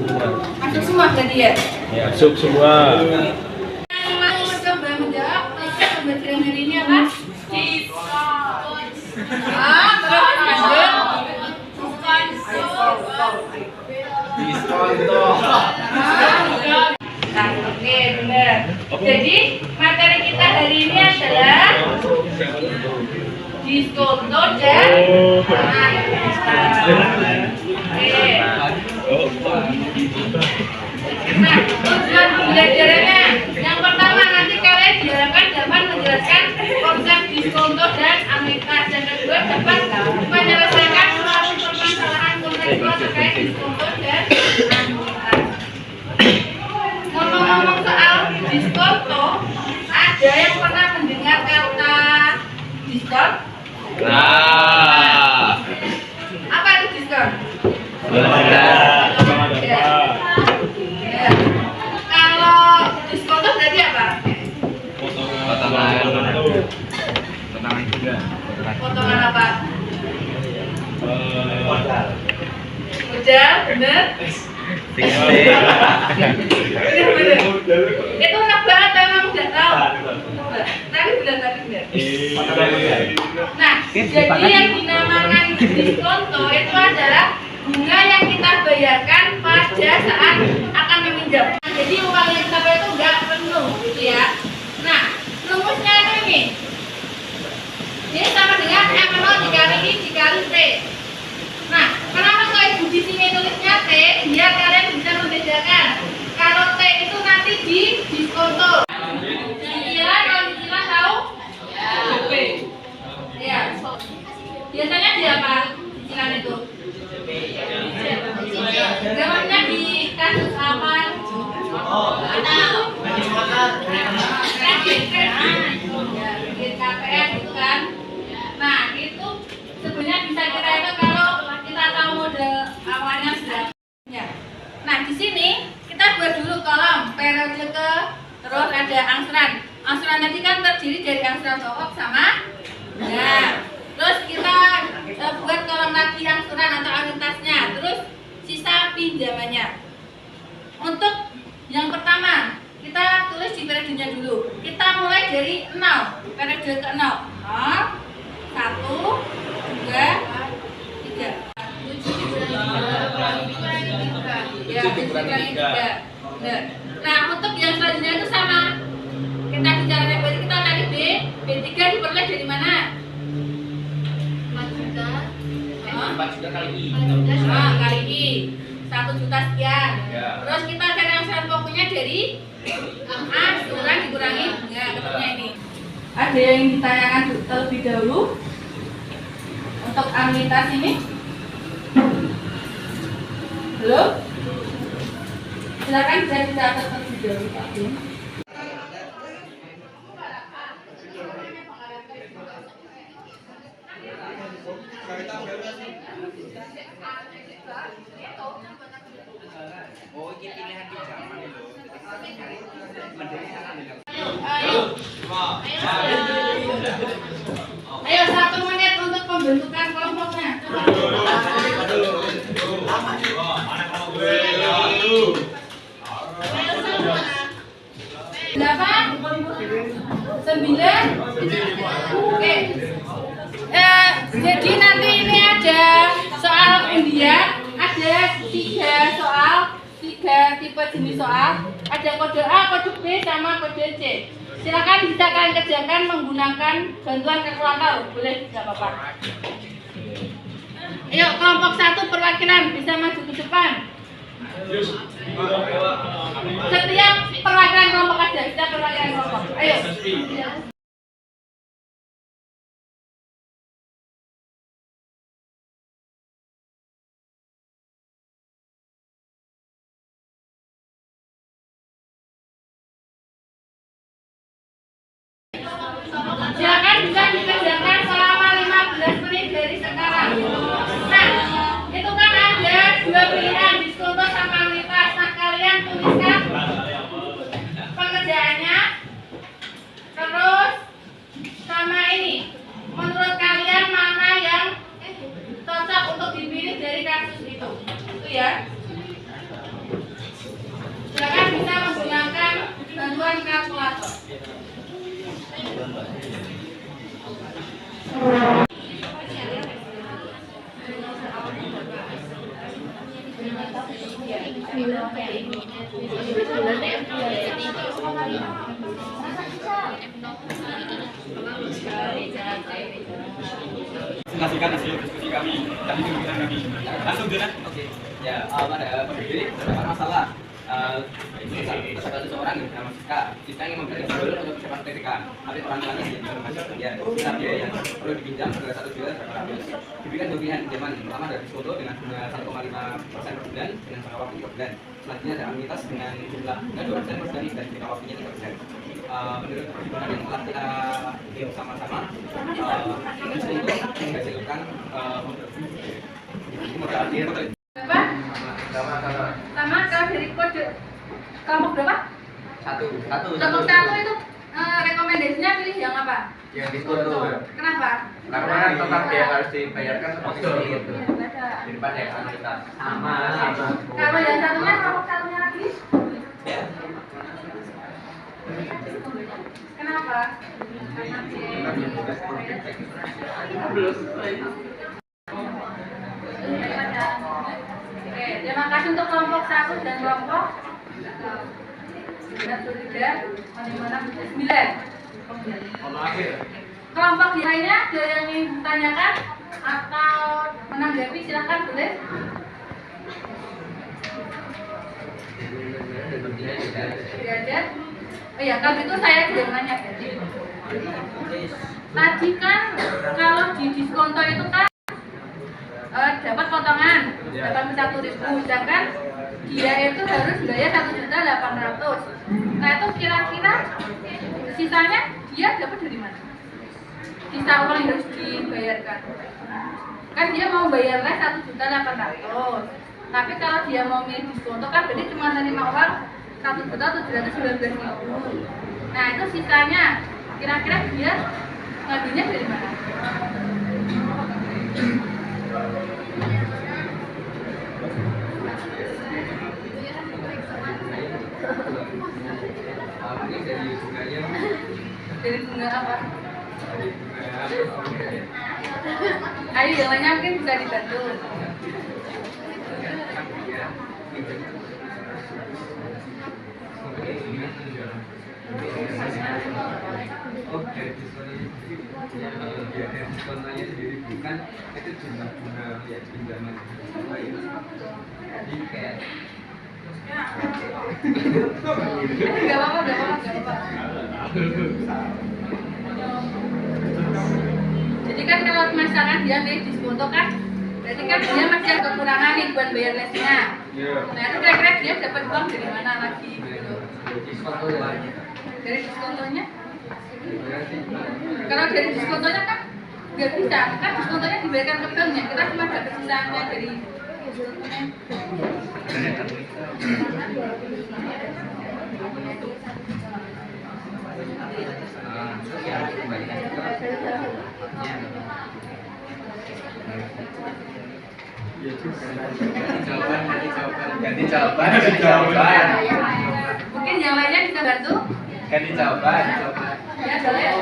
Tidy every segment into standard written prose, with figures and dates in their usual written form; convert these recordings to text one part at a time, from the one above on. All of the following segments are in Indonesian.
Masuk semua berarti ya? Ya, masuk semua. Yang mau mencoba menjawab, pembelajaran hari ini apa? Diskon. Terus lanjut. Diskon toh. Nah, oke, benar. Jadi materi kita hari ini adalah diskonto dan Nah, tujuan pembelajarannya yang pertama nanti kalian diharapkan dapat menjelaskan konsep diskonto dan amitas. Yang kedua dapat menyelesaikan suatu permasalahan konseptual terkait diskonto dan amitas. Ngomong-ngomong soal diskonto, ada yang pernah mendengar kata diskon? Nah. Apa itu diskon? Kalau diskonto berarti apa? Potongan juga. Potongan apa? Modal, bener? Bener. Itu nebak atau emang udah tahu? Nebak. Tapi bener. Nah, jadi yang dinamakan diskonto itu adalah bunga yang kita bayarkan pada saat akan meminjam. Jadi uang yang kita bayar itu enggak penuh, gitu ya. Nah, rumusnya itu ini. Ini sama dengan M0 dikali I dikali T. Nah, kenapa kok Ibu di sini tulisnya T? Biar kalian bisa membedakan. Kalau T itu nanti di diskonto. Cicilan, kalau cicilan tahu? Ya. Biasanya di apa? Cicilan itu? Jawabnya di kasus apa? Kredit KPR gitu kan. Nah, itu sebenarnya bisa kita itu kalau kita tahu model awalnya sudah. Ya. Nah, di sini kita buat dulu kolom periode ke, terus ada angsuran. Angsuran tadi kan terdiri dari angsuran pokok sama bunga. Terus kita buat kolom lagi angsuran atau anuitasnya, terus sisa pinjamannya. Untuk yang pertama, kita tulis di periodenya dulu. Kita mulai dari 0, periode ke 0. 0, 1, 2, 3. 7 dikurangi 3. Benar. Nah, untuk yang selanjutnya itu sama. Kita bicara berarti kita tadi B3 diperoleh dari mana? 4 juta. 4 juta kali I. Kali I 1 juta sekian. Ya. Terus kita cari angsuran pokoknya dari angsuran dikurangi bunga, ketemunya ini. Ada yang ditanyakan terlebih dahulu untuk anuitas ini? Belum? Silakan bisa dicatat terlebih dahulu, Pak Bim. Oh, ini pilihan pinjaman itu. Ayo 1 menit untuk pembentukan kelompoknya. Delapan, 9. Oke. Jadi nanti ini ada soal undian, ada 3 soal, 3 tipe jenis soal. Ada kode A, kode B, sama kode C. Silakan bisa kalian kerjakan menggunakan bantuan kalkulator, boleh tidak apa-apa. Ayo kelompok 1 perwakilan bisa maju ke depan. Setiap perwakilan kelompok aja, kita perwakilan kelompok. Ayo. Silakan bisa dikerjakan selama 15 menit dari sekarang. Nah, itu kan ada 2 pilihan, diskonto sama anuitas. Nah, kalian tuliskan pekerjaannya, terus sama ini. Menurut kalian mana yang cocok untuk dipilih dari kasus itu? Itu ya. Presentasikan hasil diskusi kami tadi pembicaraan kami. Langsung Jonan. Oke. Ya, pada PBB terdapat masalah. Terdapat seseorang yang bernama Siska ingin memberikan sebelum untuk persiapan PTK. Tapi orang tuanya tidak bisa membayar. Besar biaya yang perlu dipinjam sebesar 1 juta 800. Diberikan dua pilihan pinjaman. Pertama dari Diskoto dengan bunga 1,5% per bulan dengan jangka waktu 3 bulan. Selanjutnya ada Amunitas dengan jumlah bunga 2% per bulan dan jangka waktunya 3 bulan. Menurut perhitungan yang telah kita hitung sama-sama, ini untuk menghasilkan modal Berapa? Sama kalau dari kode kelompok berapa? satu Kelompok satu itu rekomendasinya pilih yang apa? yang Diskoto. Kenapa? Karena total biaya harus dibayarkan seperti itu daripada yang Amunitas. Sama. Kalau yang satunya kelompok satunya lagi? Kenapa? Oke, terima kasih untuk kelompok 1 dan kelompok 9. Kelompok yang lainnya ada yang ingin ditanyakan atau menanggapi, silakan boleh. Tidak ada. Oh ya, kalau itu saya juga nanya. Tadi kan kalau di diskonto itu kan dapat potongan 81.000, sedangkan dia itu harus bayar 1.800.000. Nah itu kira-kira sisanya dia dapat dari mana? Sisa uang yang harus dibayarkan. Kan dia mau bayar les 1.800.000. Tapi kalau dia mau milih diskonto kan berarti cuma menerima uang 1.719.000. Nah itu sisanya kira-kira dia ngambilnya dari mana? Ini dari bunganya. Dari bunga apa? Ayo yang lainnya mungkin bisa dibantu. Oh, dari diskonnya sendiri bukan itu jumlah bunga ya pinjaman. Jadi kayak Gak apa-apa. Jadi kan kalau misalkan dia milih diskonto kan, berarti kan dia masih ada kekurangan nih buat bayar lesnya. Nah itu kira-kira dia dapat uang dari mana lagi gitu? Dari diskontonya? Kalau dari diskontonya kan nggak bisa, kan diskontonya dibayarkan ke banknya, kita cuma dapat sisanya dari diskontonya. Ganti jawaban. Mungkin yang lainnya bisa bantu? Ganti jawaban. Ya boleh.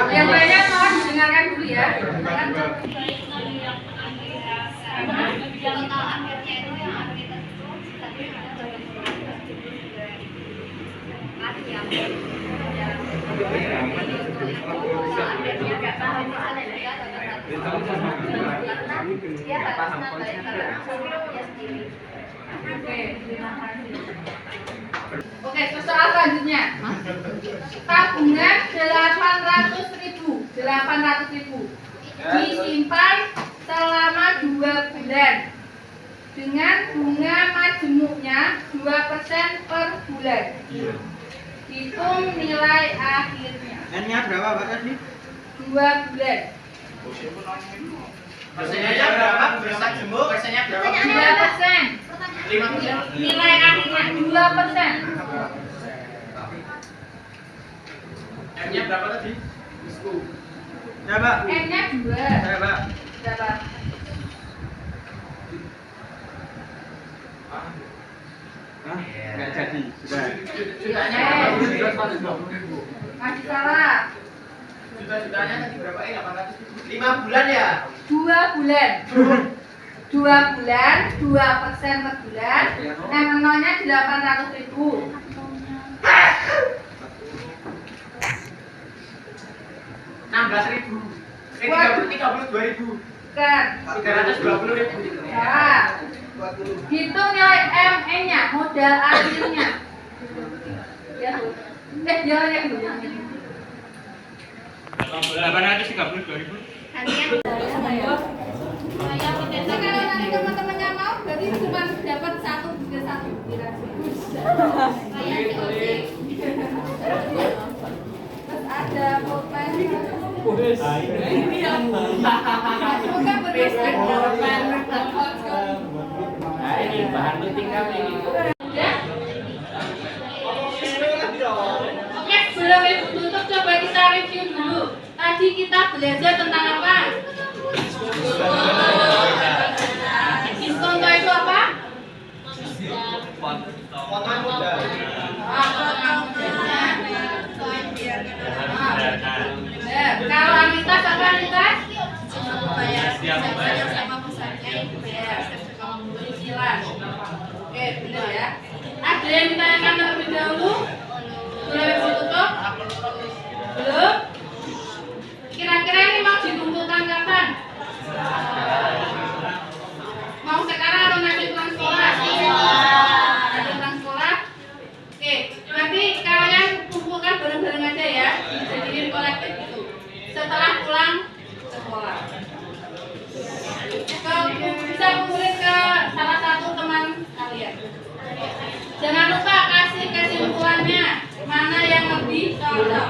Yang lainnya mohon didengarkan dulu ya. Oke, soal selanjutnya. Tabungan 800.000 disimpan selama 2 bulan dengan bunga majemuknya 2% per bulan. Hitung nilai akhirnya. N-nya berapa Pak tadi? 2 bulan. Persennya berapa? Persennya berapa? 2%. 5%. Nilai akhirnya 2%. N-nya berapa tadi? Ya Pak. N-nya 2. Ya Pak. Berapa? Nggak jadi. Sudah. Masih salah. Juta-jutanya tadi berapa? 800. 5 bulan ya? 2 bulan. 2 bulan, 2% per bulan, MNO-nya 800.000. 16.000. 32.000. Kan? 320.000. Ya. Hitung nilai ME-nya, modal akhirnya. Ya, Bu. Jalannya dulu. 832.000. Nah, kalau nanti teman-temannya mau, berarti cuma dapat 1 buku. Terus ada pulpen. Bukan berbasis pulpen. Ini bahan penting kami ini. Ya. Oke, sebelum Ibu tutup coba kita review dulu. Tadi kita belajar tentang apa? Diskonto itu apa? Potongan modal. Kalau Anitas apa Anitas? Oke, benar ya. Ada yang ditanyakan terlebih dahulu? Boleh Ibu tutup? Belum? Kira-kira ini mau dikumpulkan kapan? Mau sekarang atau nanti pulang sekolah? Nanti pulang sekolah? Oke, nanti kalian kumpulkan bareng-bareng aja ya. Jadiin kolektif gitu. Setelah pulang sekolah. Kalau bisa kumpulin ke salah satu teman kalian. Jangan lupa kasih kesimpulannya mana yang lebih cocok.